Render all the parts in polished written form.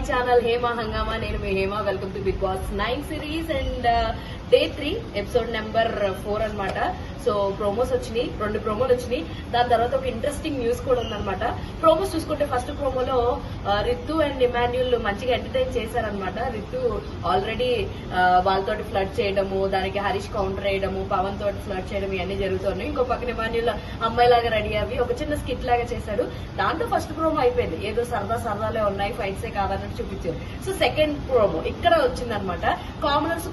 Channel Hema Hangama. నేను మీ Hema. Welcome to Bigg Boss 9 series and day 3 episode number 4 అన్నమాట. So promos వచ్చినాయి, 2 ప్రోమోలు వచ్చినాయి. దాని తర్వాత ఒక ఇంట్రెస్టింగ్ న్యూస్ కూడా ఉందన్నమాట. ప్రోమోస్ చూసుకుంటే ఫస్ట్ ప్రోమోలో రితు అండ్ ఇమాన్యుల్ మంచిగా ఎంటర్టైన్ చేశారనమాట. రితు ఆల్రెడీ వాళ్ళతోటి ఫ్లడ్ చేయడము, దానికి హరీష్ కౌంటర్ వేయడము, పవన్ తోటి ఫ్లడ్ చేయడం ఇవన్నీ జరుగుతున్నాయి. ఇంకో పక్కన ఇమాన్యుల్ అమ్మాయిలాగా రెడీ అవి ఒక చిన్న స్కిట్ లాగా చేశాడు. దాంతో ఫస్ట్ ప్రోమో అయిపోయింది. ఏదో సరదాలే ఉన్నాయి, ఫైట్సే కావాలని చూపించారు. సో సెకండ్ ప్రోమో ఇక్కడ వచ్చిందనమాట. కామనర్స్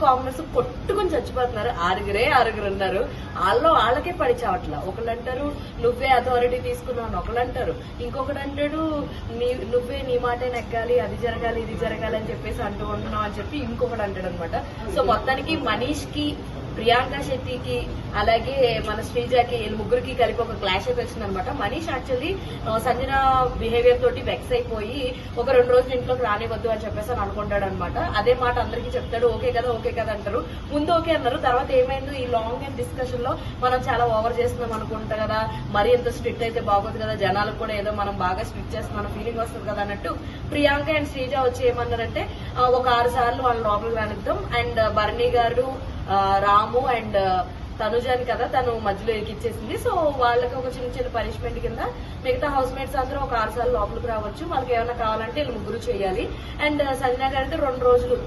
కొట్టుకుని చచ్చిపోతున్నారు. ఆరుగురు ఉన్నారు. వాళ్ళకే పడి చావట్లా. ఒకళ్ళు అంటారు నువ్వే అథారిటీ తీసుకున్నావు, ఒకళ్ళు అంటారు, ఇంకొకటి అంటాడు నువ్వే నీ మాటే నెగ్గాలి, అది జరగాలి ఇది జరగాలి అని చెప్పేసి అంటూ ఉంటున్నావు అని చెప్పి ఇంకొకటి అంటాడు అనమాట. సో మొత్తానికి మనీష్ కి, ప్రియాంక శెట్టికి, అలాగే మన శ్రీజాకి, వీళ్ళు ముగ్గురికి కలిపి ఒక క్లాష్ అయితే వచ్చింది అనమాట. మనీష్ యాక్చువల్లీ సంజన బిహేవియర్ తోటి వెక్స్ అయిపోయి ఒక 2 రోజులు ఇంట్లోకి రానివద్దు అని చెప్పేసి అని అనుకుంటాడు అనమాట. అదే మాట అందరికీ చెప్తాడు. ఓకే కదా అంటారు. ముందు ఓకే అన్నారు, తర్వాత ఏమైందో ఈ లాంగ్ అండ్ డిస్కషన్ లో మనం చాలా ఓవర్ చేస్తున్నాం అనుకుంటా కదా, మరీ ఎంత స్ట్రిక్ట్ అయితే బాగోదు కదా, జనాలకు కూడా ఏదో మనం బాగా స్ట్రిక్ట్ చేస్తున్నాం ఫీలింగ్ వస్తుంది కదా అన్నట్టు ప్రియాంక అండ్ శ్రీజ వచ్చి ఏమన్నారంటే ఒక 6 సార్లు వాళ్ళ లోపలికి రానిద్దాం and Bharani garu, Ramu and తనుజాని కదా తను మధ్యలో ఎక్కిచ్చేసింది. సో వాళ్ళకి ఒక చిన్న పనిష్మెంట్ కింద మిగతా హౌస్ మేట్స్ అందరూ ఒక 6 సార్లు లోపలికి రావచ్చు, వాళ్ళకి ఏమైనా కావాలంటే వీళ్ళు ముగ్గురు చేయాలి. అండ్ సంజన గారు అయితే 2 రోజులు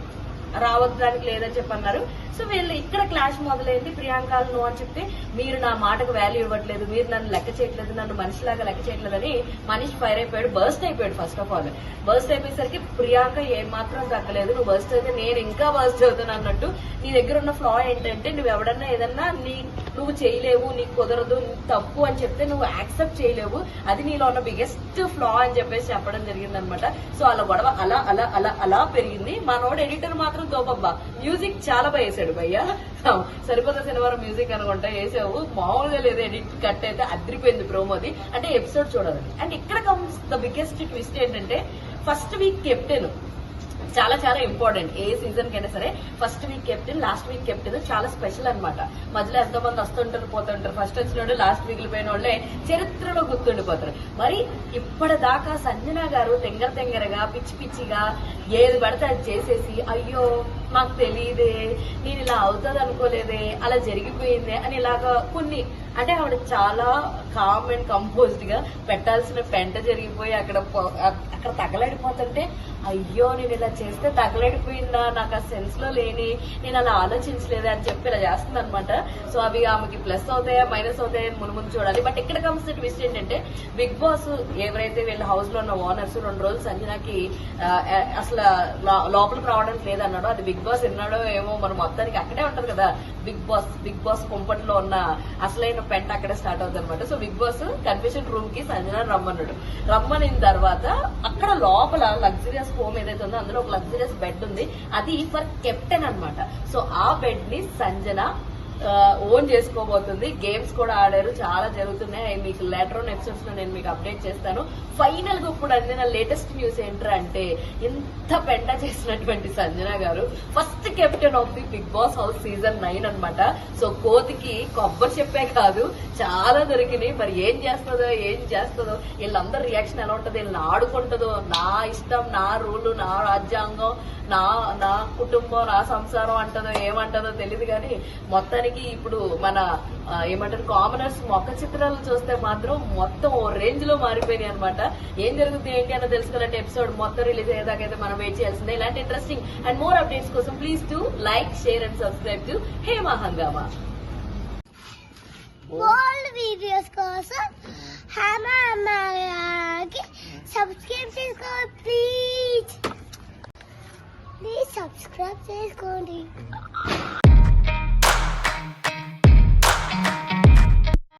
రావద్దానికి లేదని చెప్పన్నారు. సో వీళ్ళు ఇక్కడ క్లాష్ మొదలైంది. ప్రియాంకలు నువ్వు అని చెప్తే మీరు నా మాటకు వాల్యూ ఇవ్వట్లేదు, మీరు నన్ను లెక్క చేయట్లేదు, నన్ను మనిషిలాగా లెక్క చేయట్లేదని మనీష్ ఫైర్ అయిపోయాడు, బర్స్ట్ అయిపోయాడు. ఫస్ట్ ఆఫ్ ఆల్ బర్స్ట్ అయిపోయేసరికి ప్రియాంక ఏమాత్రం తగ్గలేదు. నువ్వు బర్స్ట్ అయితే నేను ఇంకా బర్స్ట్ అవుతాను అన్నట్టు. నీ దగ్గర ఉన్న ఫ్లా ఏంటంటే నువ్వు ఎవడన్నా ఏదన్నా నువ్వు చేయలేవు, నీకు కుదరదు, తప్పు అని చెప్తే నువ్వు యాక్సెప్ట్ చేయలేవు, అది నీలో ఉన్న బిగ్గెస్ట్ ఫ్లా అని చెప్పేసి చెప్పడం జరిగింది అనమాట. సో అలా గొడవ అలా అలా అలా అలా పెరిగింది. మనోడు ఎడిటర్ మాత్రం తోపబ్బా మ్యూజిక్ చాలా బాగా వేసాడు భయ్యా. సరిపోతే శనివారం మ్యూజిక్ అనుకుంటా వేసావు, మామూలుగా లేదు. ఎడిట్ కట్ అయితే అదిరిపోయింది ప్రోమోది. అంటే ఎపిసోడ్ చూడాలి. అండ్ ఇక్కడ కమ్స్ ద బిగ్గెస్ట్ ట్విస్ట్ ఏంటంటే ఫస్ట్ వీక్ కెప్టెన్ చాలా చాలా ఇంపార్టెంట్. ఏ సీజన్ కైనా సరే first week captain, last week captain చాలా స్పెషల్ అనమాట. మధ్యలో ఎంతో మంది వస్తుంటారు పోతుంటారు. ఫస్ట్ వచ్చిన వాళ్ళు లాస్ట్ వీక్ పోయిన వాళ్ళే చరిత్రలో గుర్తుండిపోతారు. మరి ఇప్పటిదాకా సంజన గారు తెంగరగా పిచ్చిగా ఏది పడితే అది చేసేసి అయ్యో మాకు తెలియదే, నేను ఇలా అవుతుంది అనుకోలేదే, అలా జరిగిపోయిందే అని ఇలాగా కొన్ని అంటే ఆవిడ చాలా కామ్ అండ్ కంపోజ్డ్ గా పెట్టాల్సిన పెంట జరిగిపోయి అక్కడ తగలడిపోతుంటే అయ్యో నేను ఇలా చేస్తే తగలడిపోయిందా, నాకు ఆ సెన్స్ లో లేని, నేను అలా ఆలోచించలేదా అని చెప్పి ఇలా చేస్తుంది అనమాట. సో అవి ఆమెకి ప్లస్ అవుతాయా మైనస్ అవుతాయా అని ముందు చూడాలి. బట్ ఇక్కడ కమ్స్ ట్విస్ట్ ఏంటంటే బిగ్ బాస్ ఎవరైతే వీళ్ళ హౌస్ లో ఉన్న ఓనర్స్ 2 రోజులు సంజనకి అసలు లోపలికి రావడానికి లేదన్నాడో, అది బిగ్ బాస్ విన్నాడో ఏమో, మన మొత్తానికి అక్కడే ఉంటది కదా బిగ్ బాస్ కుంపట్లో ఉన్న అసలైన పెంట అక్కడే స్టార్ట్ అవుతుంది అనమాట. So Bigg Boss confession room కి సంజన రమ్మనిన తర్వాత అక్కడ లోపల లగ్జరియస్ హోమ్ ఏదైతే ఉందో అందులో ఒక లగ్జరియస్ బెడ్ ఉంది. అది ఫర్ కెప్టెన్ అనమాట. సో ఆ బెడ్ ని సంజన ఓన్ చేసుకోబోతుంది. గేమ్స్ కూడా ఆడారు, చాలా జరుగుతున్నాయి. మీకు లేటర్ ఆన్ ఎపిసోడ్స్ లో నేను మీకు అప్డేట్ చేస్తాను. ఫైనల్ గా ఇప్పుడు అందిన లేటెస్ట్ న్యూస్ ఏంటంటే ఇంత పెంట చేసినటువంటి సంజన గారు first captain of the Bigg Boss house season 9 అనమాట. సో కోతికి కొబ్బరి చెప్పే కాదు చాలా దొరికినాయి. మరి ఏం చేస్తుందో వీళ్ళందరూ రియాక్షన్ ఎలా ఉంటుందో, వీళ్ళని ఆడుకుంటుందో, నా ఇష్టం, నా రూలు, నా రాజ్యాంగం, నా కుటుంబం, నా సంసారం అంటదో ఏమంటదో తెలియదు. కానీ మొత్తానికి ఇప్పుడు మన ఏమంటారు కామనర్స్ మొక్క చిత్రాలు చూస్తే మాత్రం మొత్తం ఓ రేంజ్ లో మారిపోయినాయి అనమాట. ఏం జరుగుతుంది ఏంటి అన్న తెలుసుకోవాలంటే ఎపిసోడ్ మొత్తం రిలీజ్ అయ్యేదాకైతే మనం వెయిట్ చేయాల్సిందే. ఇలాంటి ఇంట్రెస్టింగ్ అండ్ మోర్ అప్డేట్స్ కోసం please to like, share and subscribe to Hema హంగామా. వీడియోస్ కోసం హేమ హంగామాకి సబ్స్క్రైబ్ చేసుకోండి ప్లీజ్ సబ్స్క్రైబ్ చేసుకోండి.